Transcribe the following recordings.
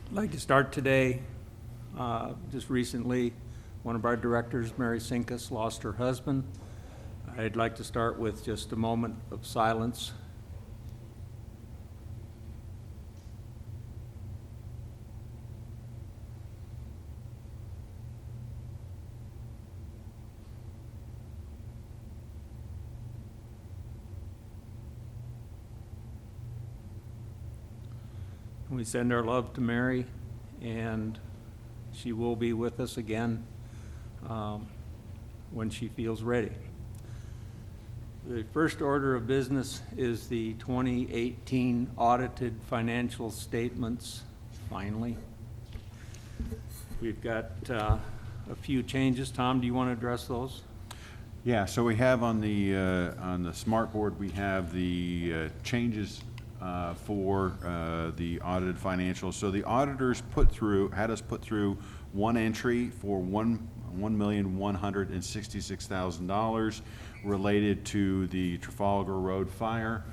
I'd like to start today. Just recently, one of our directors, Mary Sinkus, lost her husband. I'd like to start with just a moment of silence. We send our love to Mary, and she will be with us again when she feels ready. The first order of business is the 2018 audited financial statements, finally. We've got a few changes. Tom, do you want to address those? Yeah, so we have on the smart board, we have the changes for the audited financials. So the auditors had us put through one entry for $1,166,000 related to the Trafalgar Road fire.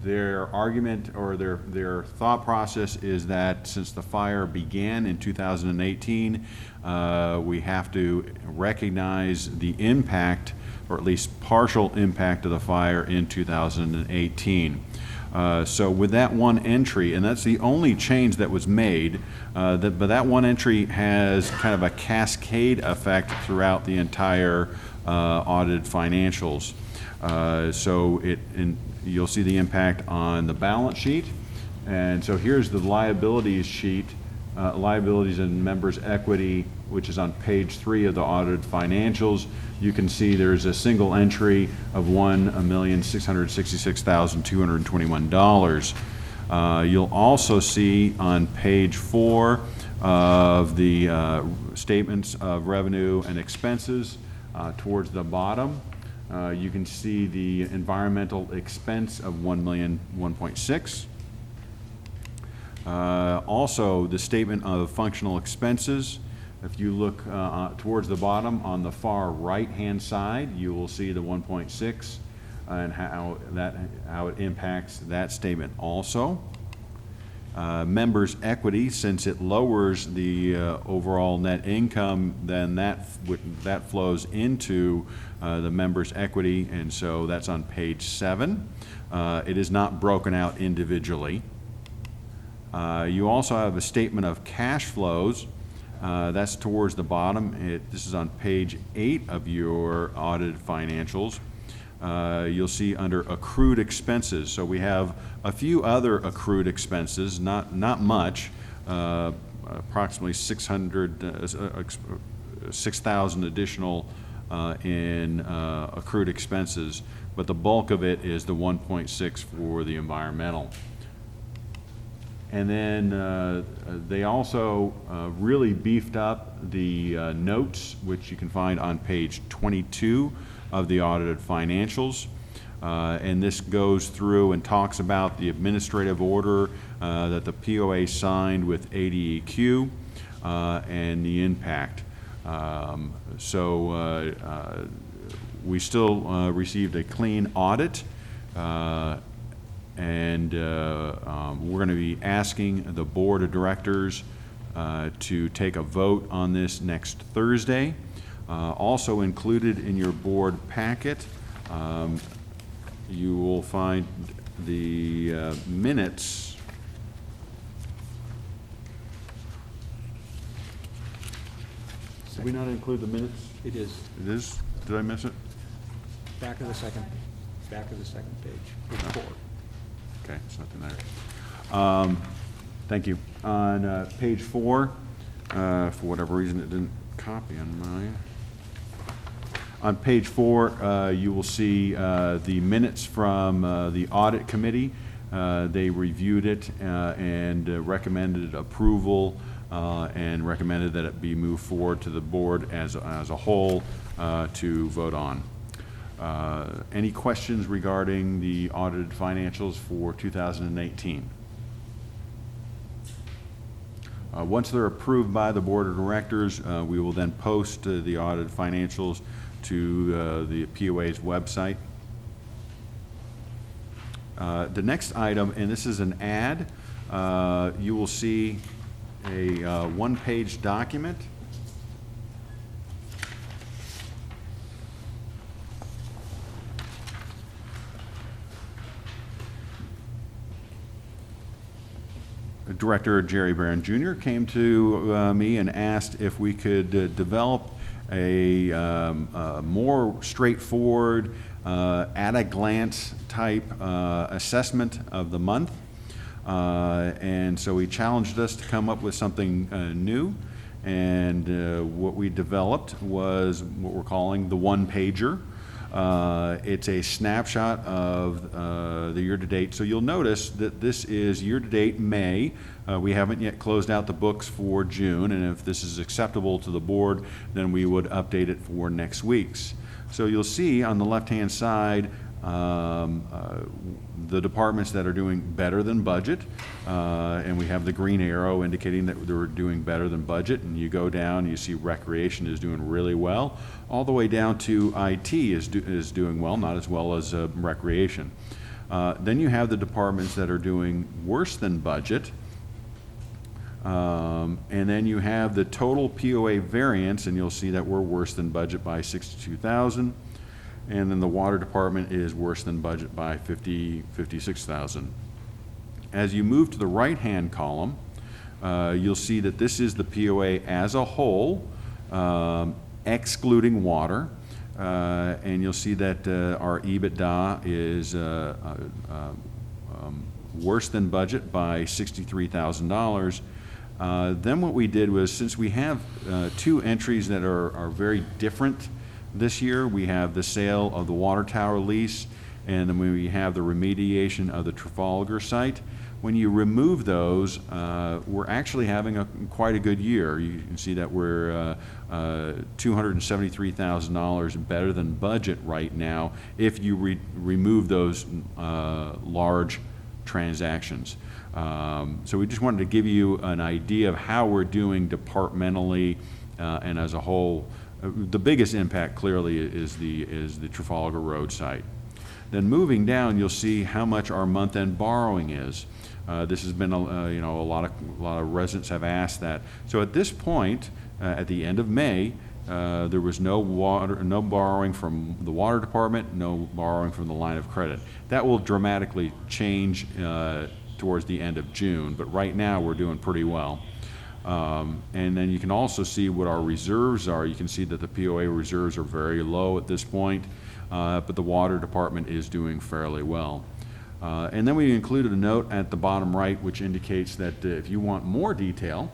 Their argument or their thought process is that since the fire began in 2018, we have to recognize the impact, or at least partial impact, of the fire in 2018. So with that one entry, and that's the only change that was made, but that one entry has kind of a cascade effect throughout the entire audited financials. You'll see the impact on the balance sheet. And so here's the liabilities sheet, liabilities and members' equity, which is on page 3 of the audited financials. You can see there's a single entry of $1,666,221. You'll also see on page 4 of the statements of revenue and expenses, towards the bottom, you can see the environmental expense of $1,001,600. Also, the statement of functional expenses. If you look towards the bottom on the far right-hand side, you will see the 1.6 and how it impacts that statement also. Members' equity, since it lowers the overall net income, then that flows into the members' equity, and so that's on page 7. It is not broken out individually. You also have a statement of cash flows. That's towards the bottom. This is on page 8 of your audited financials. You'll see under accrued expenses. So we have a few other accrued expenses, not much, approximately 6,000 additional in accrued expenses, but the bulk of it is the 1.6 for the environmental. And then they also really beefed up the notes, which you can find on page 22 of the audited financials. And this goes through and talks about the administrative order that the POA signed with ADEQ and the impact. We still received a clean audit. And we're going to be asking the board of directors to take a vote on this next Thursday. Also included in your board packet, you will find the minutes. Did we not include the minutes? It is. It is? Did I miss it? Back of the second page, page 4. Okay, it's nothing there. Thank you. On page 4, for whatever reason it didn't copy on mine. On page 4, you will see the minutes from the audit committee. They reviewed it and recommended approval and recommended that it be moved forward to the board as a whole to vote on. Any questions regarding the audited financials for 2018? Once they're approved by the board of directors, we will then post the audited financials to the POA's website. The next item, and this is an add, you will see a one-page document. Director Jerry Barron Jr. came to me and asked if we could develop a more straightforward, at-a-glance type assessment of the month. And so he challenged us to come up with something new. And what we developed was what we're calling the one-pager. It's a snapshot of the year-to-date. So you'll notice that this is year-to-date May. We haven't yet closed out the books for June, and if this is acceptable to the board, then we would update it for next week's. So you'll see on the left-hand side the departments that are doing better than budget, and we have the green arrow indicating that they're doing better than budget, and you go down, you see recreation is doing really well, all the way down to IT is doing well, not as well as recreation. Then you have the departments that are doing worse than budget, and then you have the total POA variance, and you'll see that we're worse than budget by $62,000. And then the water department is worse than budget by $56,000. As you move to the right-hand column, you'll see that this is the POA as a whole, excluding water. And you'll see that our EBITDA is worse than budget by $63,000. Then what we did was, since we have two entries that are very different this year, we have the sale of the water tower lease, and then we have the remediation of the Trafalgar site. When you remove those, we're actually having quite a good year. You can see that we're $273,000 better than budget right now if you remove those large transactions. So we just wanted to give you an idea of how we're doing departmentally and as a whole. The biggest impact clearly is the Trafalgar Road site. Then moving down, you'll see how much our month-end borrowing is. This has been a lot of residents have asked that. So at this point, at the end of May, there was no borrowing from the water department, no borrowing from the line of credit. That will dramatically change towards the end of June, but right now we're doing pretty well. And then you can also see what our reserves are. You can see that the POA reserves are very low at this point, but the water department is doing fairly well. And then we included a note at the bottom right which indicates that if you want more detail,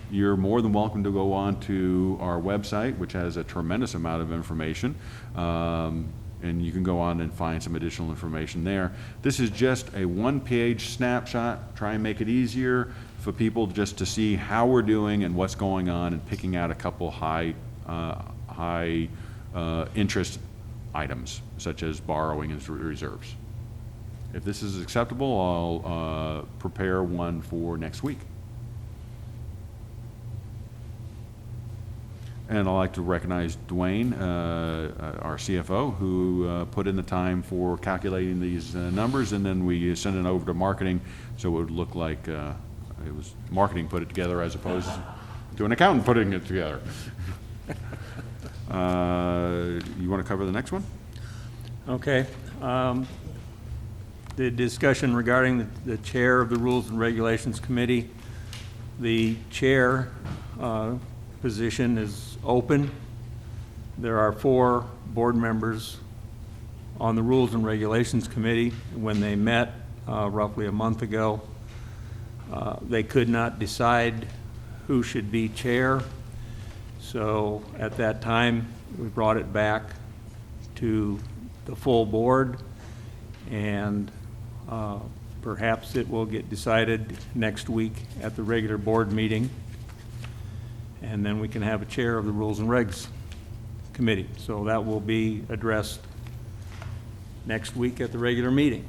you're more than welcome to go on to our website, which has a tremendous amount of information. And you can go on and find some additional information there. This is just a one-page snapshot, try and make it easier for people just to see how we're doing and what's going on, and picking out a couple high interest items, such as borrowing and reserves. If this is acceptable, I'll prepare one for next week. And I'd like to recognize Dwayne, our CFO, who put in the time for calculating these numbers, and then we sent it over to marketing, so it would look like it was marketing put it together as opposed to an accountant putting it together. You want to cover the next one? Okay. The discussion regarding the chair of the Rules and Regulations Committee. The chair position is open. There are 4 board members on the Rules and Regulations Committee. When they met roughly a month ago, they could not decide who should be chair. So at that time, we brought it back to the full board, and perhaps it will get decided next week at the regular board meeting, and then we can have a chair of the Rules and Regs Committee. So that will be addressed next week at the regular meeting.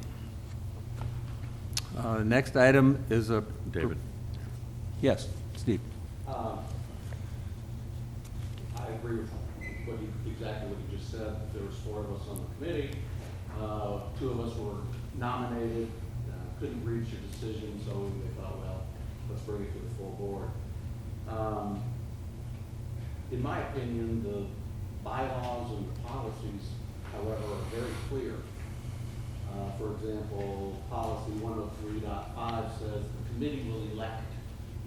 The next item is a... David. Yes, Steve. I agree with exactly what you just said. There was 4 of us on the committee. 2 of us were nominated. couldn't reach a decision, so they thought, well, let's bring it to the full board. In my opinion, the bylaws and the policies, however, are very clear. For example, policy 103.5 says the committee will elect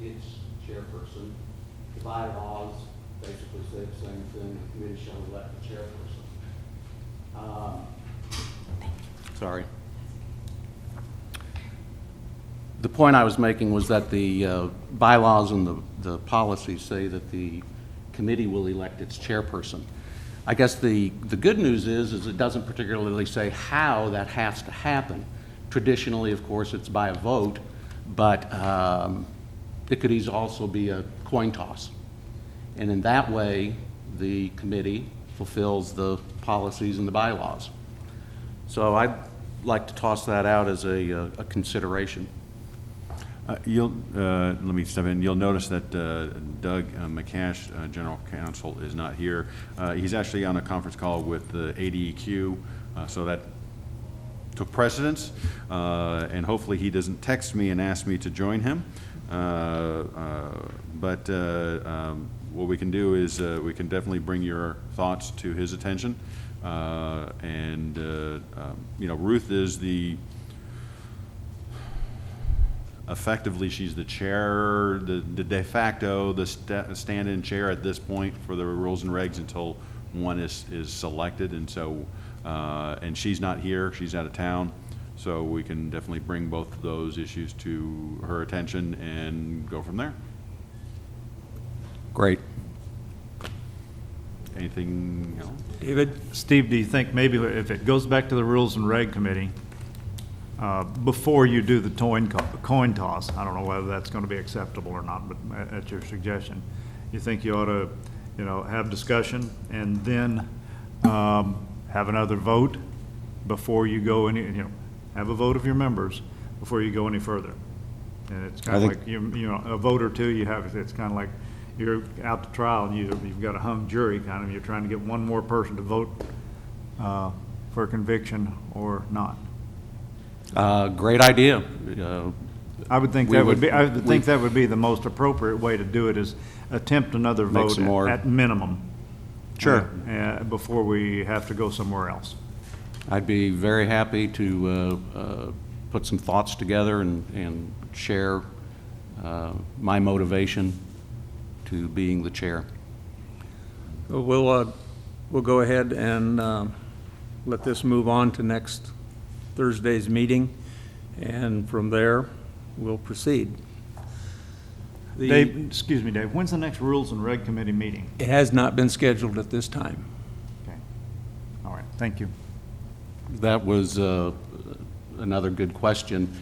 its chairperson. The bylaws basically say the same thing, the committee shall elect the chairperson. Sorry. The point I was making was that the bylaws and the policies say that the committee will elect its chairperson. I guess the good news is it doesn't particularly say how that has to happen. Traditionally, of course, it's by a vote, but it could also be a coin toss. And in that way, the committee fulfills the policies and the bylaws. So I'd like to toss that out as a consideration. Let me step in. You'll notice that Doug McCash, General Counsel, is not here. He's actually on a conference call with the ADEQ, so that took precedence. And hopefully he doesn't text me and ask me to join him. But what we can do is we can definitely bring your thoughts to his attention. Ruth is effectively, she's the chair, the de facto, the stand-in chair at this point for the rules and regs until one is selected. And so, and she's not here, she's out of town. So we can definitely bring both of those issues to her attention and go from there. Great. Anything else? David? Steve, do you think maybe if it goes back to the Rules and Reg Committee, before you do the coin toss, I don't know whether that's going to be acceptable or not, but at your suggestion, you think you ought to, have discussion and then have another vote before you go any, have a vote of your members before you go any further? And it's kind of like, a vote or two, it's kind of like you're out to trial and you've got a hung jury, kind of, you're trying to get one more person to vote for conviction or not. Great idea. I would think that would be the most appropriate way to do it, is attempt another Make vote some more. at minimum. Sure. Before we have to go somewhere else. I'd be very happy to put some thoughts together and share my motivation to being the chair. We'll go ahead and let this move on to next Thursday's meeting, and from there, we'll proceed. Dave, excuse me, Dave, when's the next Rules and Reg Committee meeting? It has not been scheduled at this time. Okay. All right, thank you. That was another good question.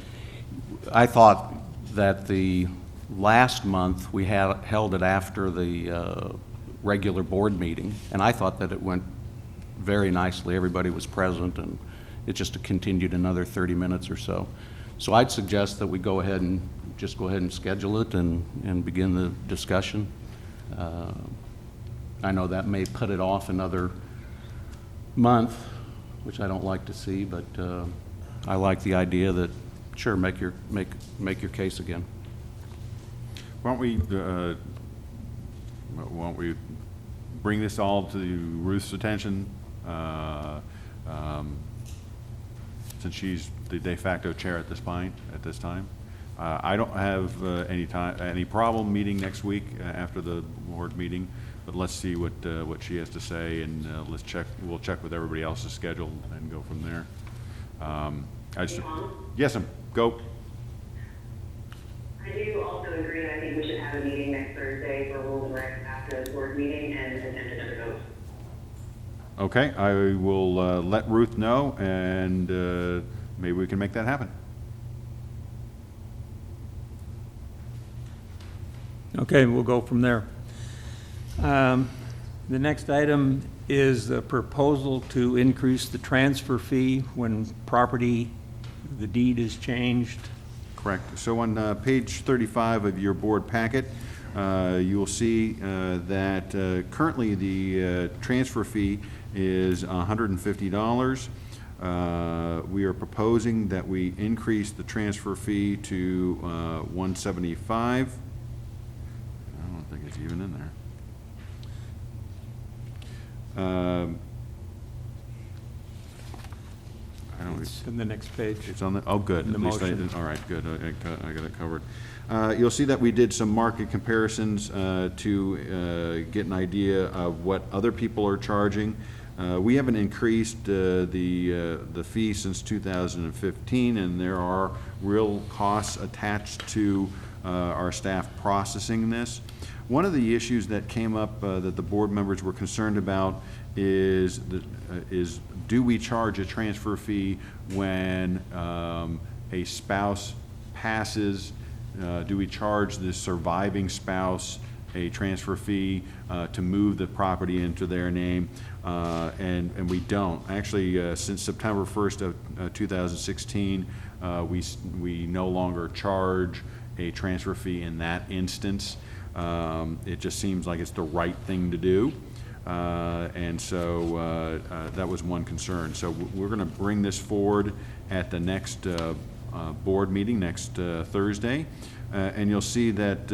I thought that the last month we held it after the regular board meeting, and I thought that it went very nicely. Everybody was present, and it just continued another 30 minutes or so. So I'd suggest that we go ahead and schedule it and begin the discussion. I know that may put it off another month, which I don't like to see, but I like the idea that, sure, make your case again. Why don't we bring this all to Ruth's attention, since she's the de facto chair at this time. I don't have any problem meeting next week after the board meeting, but let's see what she has to say, and we'll check with everybody else's schedule and go from there. Yes, go. I do also agree. I think we should have a meeting next Thursday for Rules and Regs after the board meeting and attempt another vote. Okay, I will let Ruth know, and maybe we can make that happen. Okay, we'll go from there. The next item is a proposal to increase the transfer fee when the deed is changed. Correct. So on page 35 of your board packet, you will see that currently the transfer fee is $150. We are proposing that we increase the transfer fee to $175. I don't think it's even in there. I don't. It's in the next page. It's on the, oh, good. In the At least motion. all right, good. I got it covered. You'll see that we did some market comparisons to get an idea of what other people are charging. We haven't increased the fee since 2015, and there are real costs attached to our staff processing this. One of the issues that came up that the board members were concerned about is do we charge a transfer fee when a spouse passes? Do we charge the surviving spouse a transfer fee to move the property into their name? And we don't. Actually, since September 1st of 2016, we no longer charge a transfer fee in that instance. It just seems like it's the right thing to do. And so that was one concern. So we're going to bring this forward at the next board meeting next Thursday. And you'll see that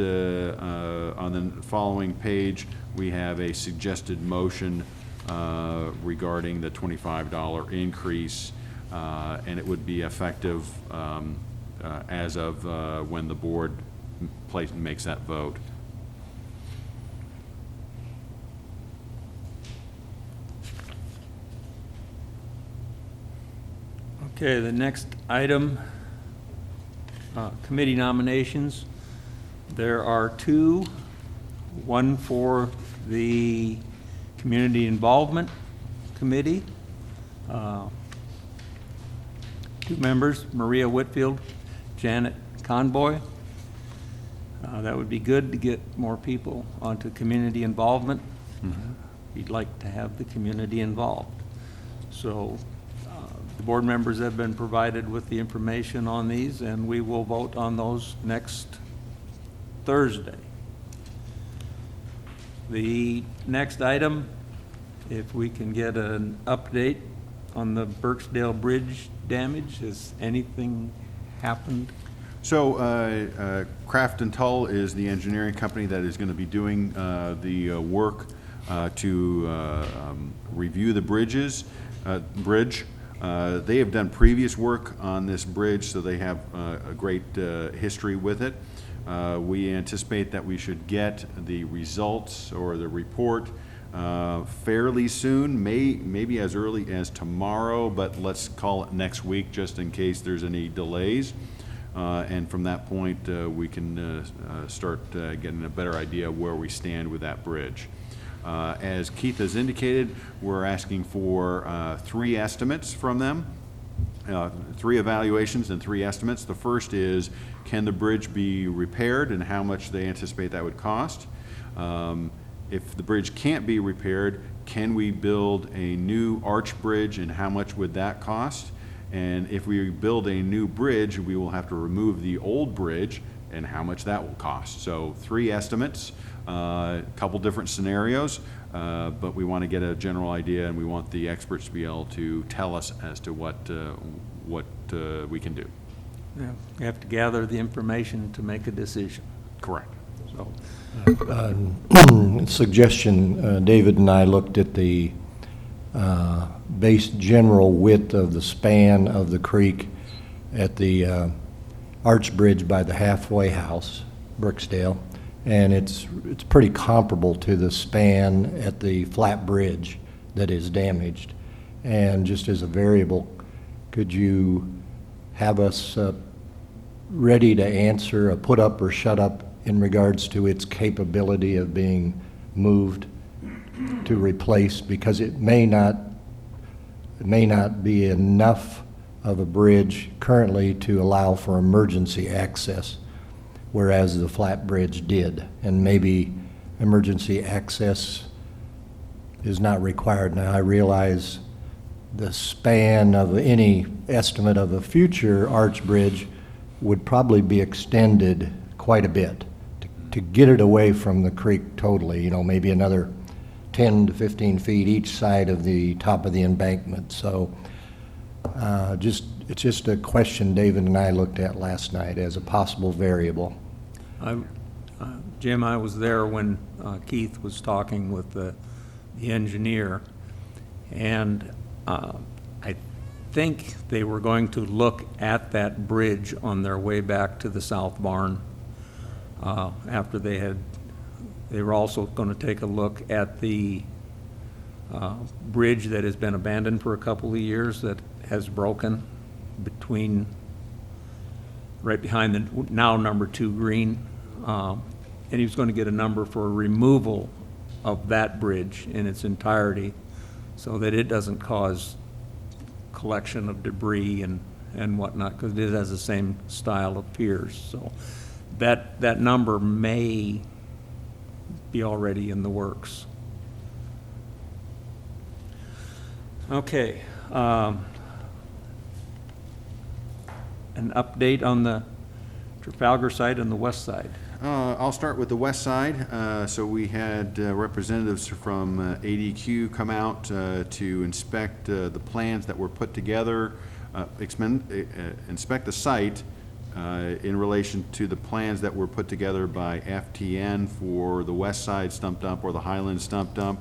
on the following page, we have a suggested motion regarding the $25 increase, and it would be effective as of when the board makes that vote. Okay, the next item, committee nominations. There are two, one for the Community Involvement Committee. Two members, Maria Whitfield, Janet Conboy. That would be good to get more people onto community involvement. We'd like to have the community involved. So the board members have been provided with the information on these, and we will vote on those next Thursday. The next item, if we can get an update on the Birksdale Bridge damage, has anything happened? So Craft and Tull is the engineering company that is going to be doing the work to review the bridge. They have done previous work on this bridge, so they have a great history with it. We anticipate that we should get the results or the report fairly soon, maybe as early as tomorrow, but let's call it next week just in case there's any delays. And from that point, we can start getting a better idea of where we stand with that bridge. As Keith has indicated, we're asking for 3 estimates from them, 3 evaluations and 3 estimates. The first is, can the bridge be repaired and how much they anticipate that would cost? If the bridge can't be repaired, can we build a new arch bridge and how much would that cost? And if we build a new bridge, we will have to remove the old bridge and how much that will cost. So 3 estimates, a couple different scenarios, but we want to get a general idea, and we want the experts to be able to tell us as to what we can do. Yeah, we have to gather the information to make a decision. Correct. So, Suggestion, David and I looked at the base general width of the span of the creek at the arch bridge by the halfway house, Birksdale, and it's pretty comparable to the span at the flat bridge that is damaged. And just as a variable, could you have us ready to answer a put up or shut up in regards to its capability of being moved to replace, because it may not be enough of a bridge currently to allow for emergency access, whereas the flat bridge did, and maybe emergency access is not required. Now, I realize the span of any estimate of a future arch bridge would probably be extended quite a bit to get it away from the creek totally, maybe another 10 to 15 feet each side of the top of the embankment. So It's just a question David and I looked at last night as a possible variable. Jim, I was there when Keith was talking with the engineer, and I think they were going to look at that bridge on their way back to the south barn. After they were also going to take a look at the bridge that has been abandoned for a couple of years that has broken right behind the now number 2 green. And he was going to get a number for removal of that bridge in its entirety so that it doesn't cause collection of debris and whatnot, because it has the same style of piers. So that number may be already in the works. Okay. An update on the Trafalgar side and the west side. I'll start with the west side. So we had representatives from ADQ come out to inspect the plans that were put together, inspect the site in relation to the plans that were put together by FTN for the west side stump dump or the Highland stump dump.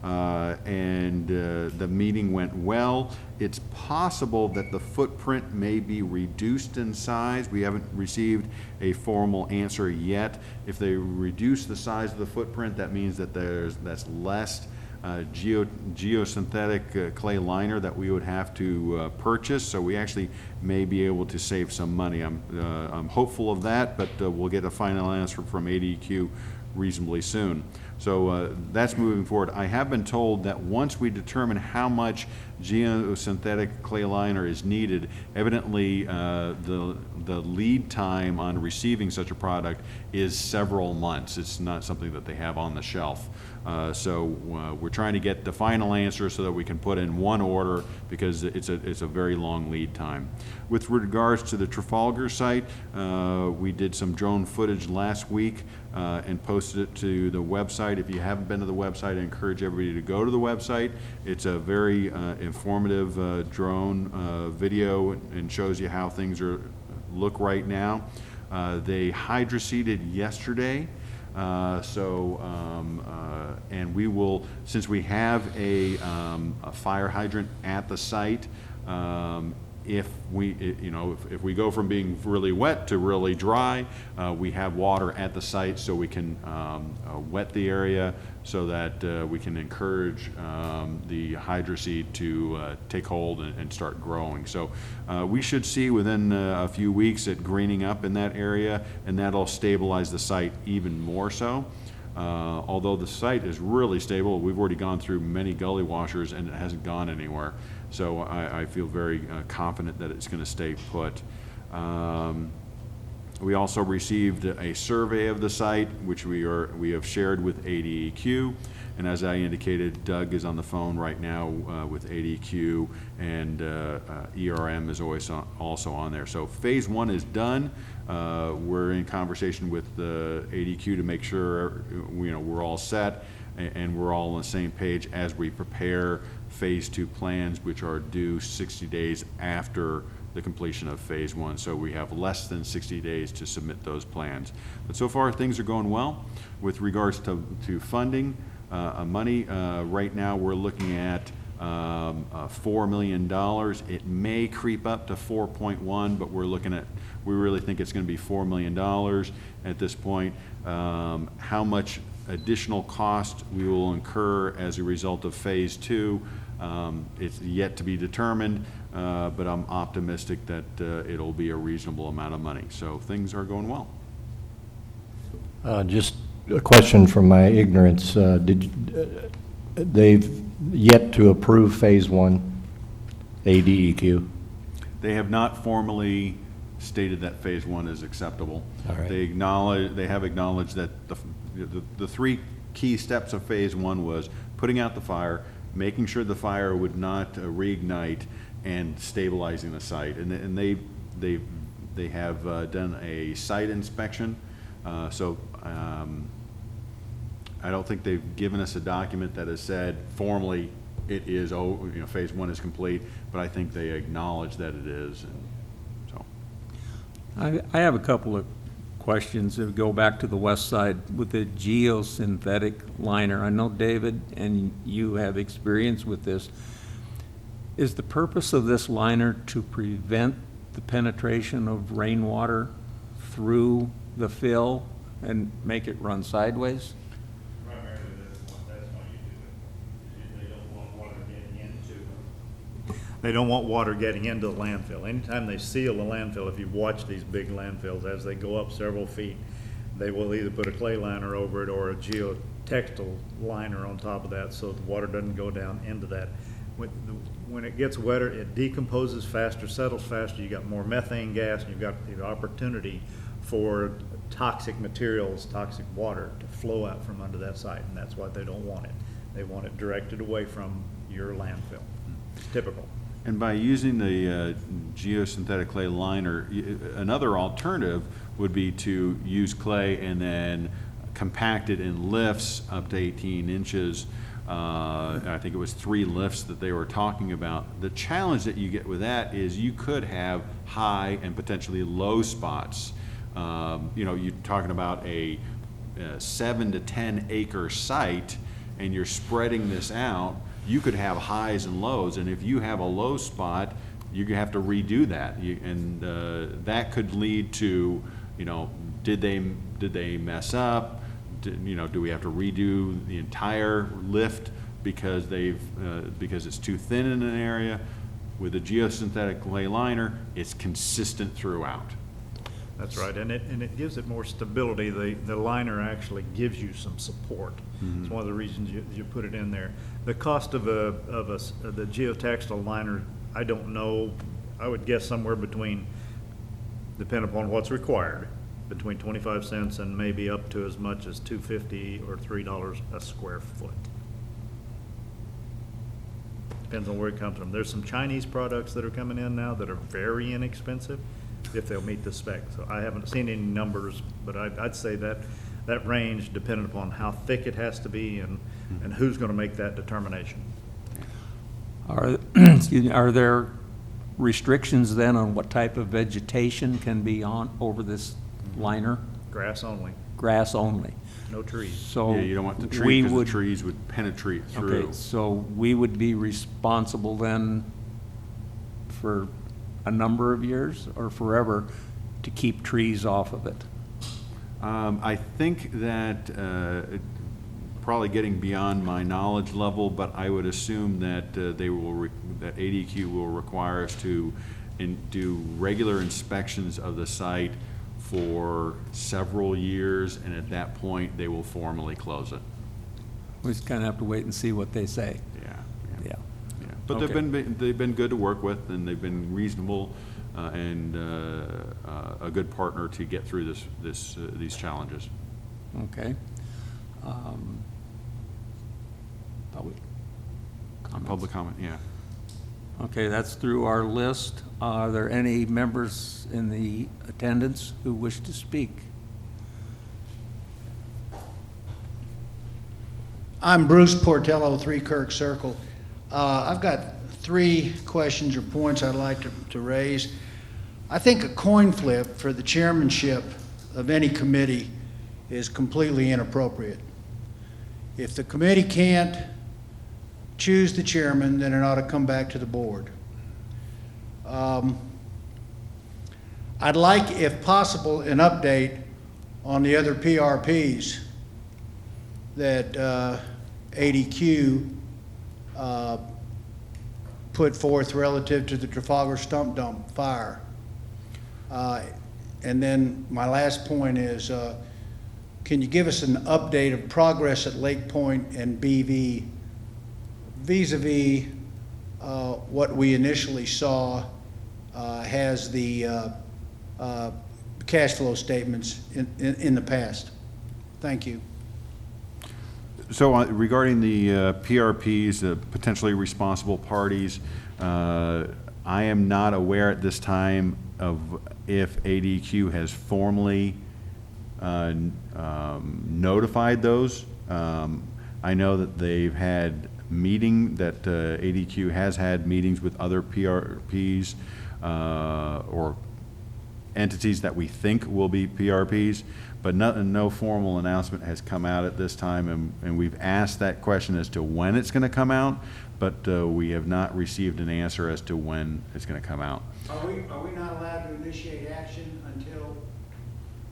The meeting went well. It's possible that the footprint may be reduced in size. We haven't received a formal answer yet. If they reduce the size of the footprint, that means that that's less geosynthetic clay liner that we would have to purchase. So we actually may be able to save some money. I'm hopeful of that, but we'll get a final answer from ADQ reasonably soon. So that's moving forward. I have been told that once we determine how much geosynthetic clay liner is needed, evidently the lead time on receiving such a product is several months. It's not something that they have on the shelf. So we're trying to get the final answer so that we can put in one order, because it's a very long lead time. With regards to the Trafalgar site, we did some drone footage last week and posted it to the website. If you haven't been to the website, I encourage everybody to go to the website. It's a very informative drone video and shows you how things look right now. They hydroseeded yesterday. And we will, since we have a fire hydrant at the site, if we go from being really wet to really dry, we have water at the site, so we can wet the area so that we can encourage the hydroseed to take hold and start growing. So we should see within a few weeks it greening up in that area, and that'll stabilize the site even more so. Although the site is really stable, we've already gone through many gully washers and it hasn't gone anywhere. So I feel very confident that it's going to stay put. We also received a survey of the site, which we have shared with ADEQ. And as I indicated, Doug is on the phone right now with ADEQ, and ERM is always also on there. So phase 1 is done. We're in conversation with ADEQ to make sure we're all set and we're all on the same page as we prepare phase 2 plans, which are due 60 days after the completion of phase 1. So we have less than 60 days to submit those plans. But so far things are going well. With regards to funding, money, right now we're looking at $4 million. It may creep up to 4.1, but we really think it's going to be $4 million at this point. How much additional cost we will incur as a result of phase 2, it's yet to be determined, but I'm optimistic that it'll be a reasonable amount of money. So things are going well. Just a question from my ignorance. They've yet to approve phase 1, ADEQ? They have not formally stated that phase 1 is acceptable. All right. They have acknowledged that the 3 key steps of phase 1 was putting out the fire, making sure the fire would not reignite, and stabilizing the site. And they have done a site inspection. So I don't think they've given us a document that has said formally it is, phase one is complete, but I think they acknowledge that it is, and so. I have a couple of questions that go back to the west side with the geosynthetic liner. I know, David, and you have experience with this. Is the purpose of this liner to prevent the penetration of rainwater through the fill and make it run sideways? Primarily, that's why you do it. They don't want water getting into. They don't want water getting into the landfill. Anytime they seal the landfill, if you watch these big landfills, as they go up several feet, they will either put a clay liner over it or a geotextile liner on top of that, so the water doesn't go down into that. When it gets wetter, it decomposes faster, settles faster, you got more methane gas, and you've got the opportunity for toxic materials, toxic water to flow out from under that site, and that's why they don't want it. They want it directed away from your landfill. It's typical. And by using the geosynthetic clay liner, another alternative would be to use clay and then compact it in lifts up to 18 inches. I think it was 3 lifts that they were talking about. The challenge that you get with that is you could have high and potentially low spots. You're talking about a 7 to 10 acre site, and you're spreading this out. You could have highs and lows, and if you have a low spot, you have to redo that, that could lead to, did they mess up? Do we have to redo the entire lift because because it's too thin in an area? With a geosynthetic clay liner, it's consistent throughout. That's right, and it gives it more stability. The liner actually gives you some support. It's one of the reasons you put it in there. The cost of the geotextile liner, I don't know. I would guess somewhere between, depending upon what's required, between 25 cents and maybe up to as much as $2.50 or $3 a square foot. Depends on where it comes from. There's some Chinese products that are coming in now that are very inexpensive if they'll meet the spec. So I haven't seen any numbers, but I'd say that range, depending upon how thick it has to be and who's going to make that determination. Are there restrictions then on what type of vegetation can be on over this liner? Grass only, Grass only. no trees. So Yeah, you don't want the we tree, because the would- trees would penetrate through. Okay, so we would be responsible then for a number of years or forever to keep trees off of it? I think that, probably getting beyond my knowledge level, but I would assume that that ADQ will require us to do regular inspections of the site for several years, and at that point, they will formally close it. We just kind of have to wait and see what they say. Yeah. Yeah. Yeah. But they've been good to work with, and they've been reasonable, and a good partner to get through these challenges. Okay. Public comments? Public comment, yeah. Okay, that's through our list. Are there any members in the attendance who wish to speak? I'm Bruce Portello, 3 Kirk Circle. I've got 3 questions or points I'd like to raise. I think a coin flip for the chairmanship of any committee is completely inappropriate. If the committee can't choose the chairman, then it ought to come back to the board. I'd like, if possible, an update on the other PRPs that ADQ put forth relative to the Trafalgar stump dump fire. And then my last point is, can you give us an update of progress at Lake Point and BV vis-a-vis what we initially saw has the cash flow statements in the past? Thank you. So regarding the PRPs, potentially responsible parties, I am not aware at this time of if ADQ has formally notified those. I know that they've had meeting that ADQ has had meetings with other PRPs or entities that we think will be PRPs, but no formal announcement has come out at this time, and we've asked that question as to when it's going to come out, but we have not received an answer as to when it's going to come out. Are we not allowed to initiate action until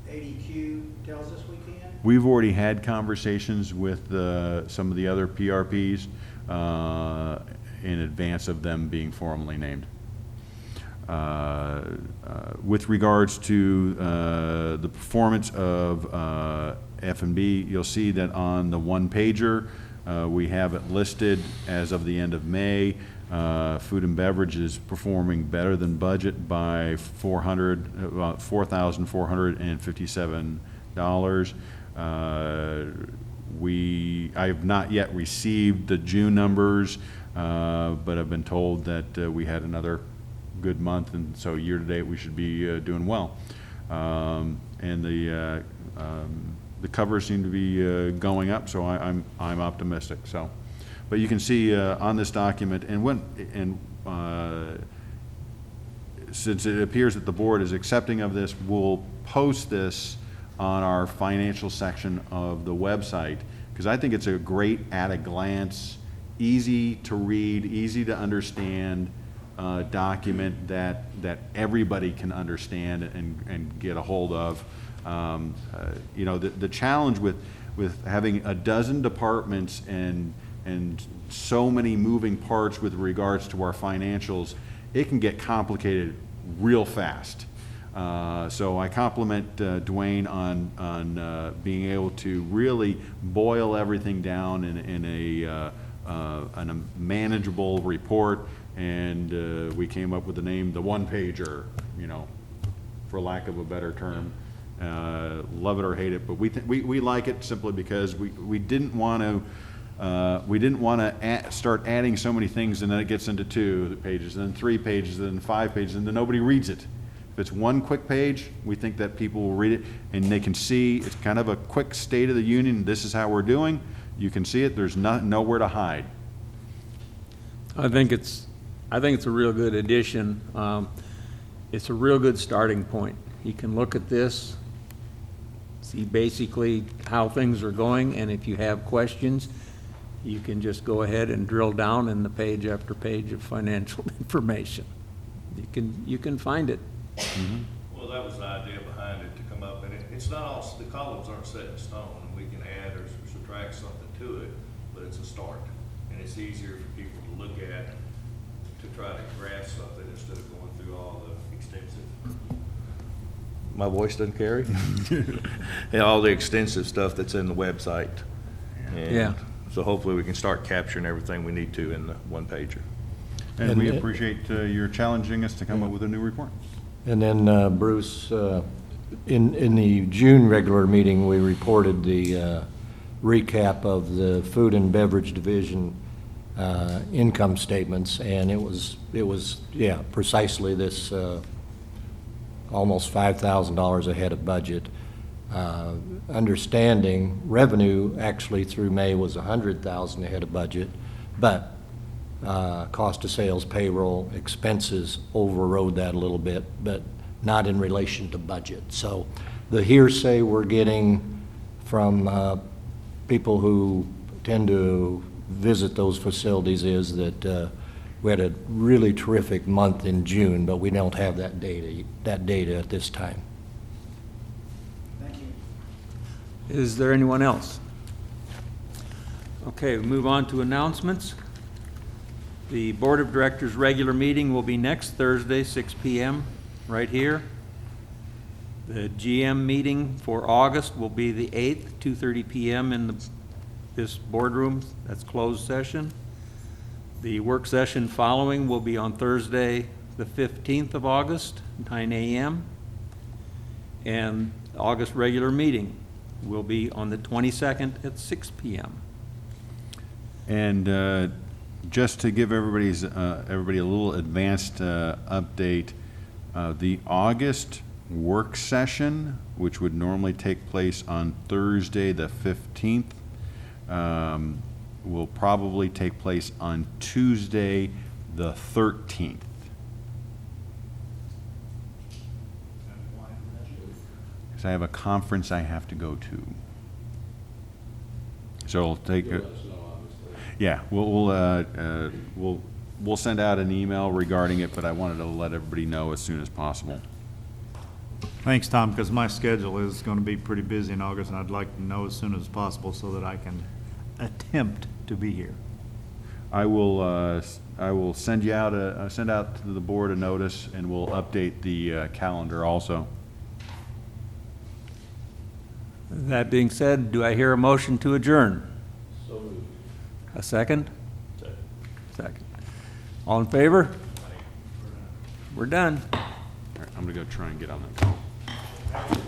ADQ tells us we can? We've already had conversations with some of the other PRPs in advance of them being formally named. With regards to the performance of F&B, you'll see that on the one-pager, we have it listed as of the end of May. Food and beverage is performing better than budget by $4,457. I have not yet received the June numbers, but I've been told that we had another good month, and so year-to-date we should be doing well. And the covers seem to be going up, so I'm optimistic. So, but you can see on this document, since it appears that the board is accepting of this, we'll post this on our financial section of the website, because I think it's a great at-a-glance, easy to read, easy to understand document that everybody can understand and get a hold of. You know, the challenge with having a dozen departments and so many moving parts with regards to our financials, it can get complicated real fast. So I compliment Dwayne on being able to really boil everything down in a manageable report, and we came up with the name, the one-pager, you know, for lack of a better term. Love it or hate it, but we like it simply because we didn't want to start adding so many things, and then it gets into 2 pages, and then 3 pages, and then 5 pages, and then nobody reads it. If it's one quick page, we think that people will read it, and they can see it's kind of a quick State of the Union. This is how we're doing. You can see it. There's nowhere to hide. I think it's a real good addition. It's a real good starting point. You can look at this, see basically how things are going, and if you have questions, you can just go ahead and drill down in the page after page of financial information. You can find it. Mm-hmm. Well, that was the idea behind it, to come up, and it's not all, the columns aren't set in stone, and we can add or subtract something to it, but it's a start. And it's easier for people to look at, to try to grasp something instead of going through all the extensive. My voice doesn't carry? Yeah, all the extensive stuff that's in the website. And Yeah. so hopefully we can start capturing everything we need to in the one-pager. And And we it- appreciate your challenging us to come up with a new report. And then, Bruce, in the June regular meeting, we reported the recap of the food and beverage division income statements, and it was precisely this, almost $5,000 ahead of budget. Understanding revenue actually through May was $100,000 ahead of budget, but cost of sales, payroll, expenses overrode that a little bit, but not in relation to budget. So the hearsay we're getting from people who tend to visit those facilities is that we had a really terrific month in June, but we don't have that data at this time. Thank you. Is there anyone else? Okay, we move on to announcements. The Board of Directors' regular meeting will be next Thursday, 6 p.m., right here. The GM meeting for August will be the 8th, 2:30 p.m. in this boardroom. That's closed session. The work session following will be on Thursday, the 15th of August, 9 a.m. And August regular meeting will be on the 22nd at 6 p.m. And just to give everybody a little advanced update, the August work session, which would normally take place on Thursday the 15th, will probably take place on Tuesday, the 13th. Because I have a conference I have to go to. So it'll take, yeah, we'll send out an email regarding it, but I wanted to let everybody know as soon as possible. Thanks, Tom, because my schedule is going to be pretty busy in August, and I'd like to know as soon as possible so that I can attempt to be here. I will send you out send out to the board a notice, and we'll update the calendar also. That being said, do I hear a motion to adjourn? So moved. A second? Second. All in favor? We're done. All right, I'm gonna go try and get on that call.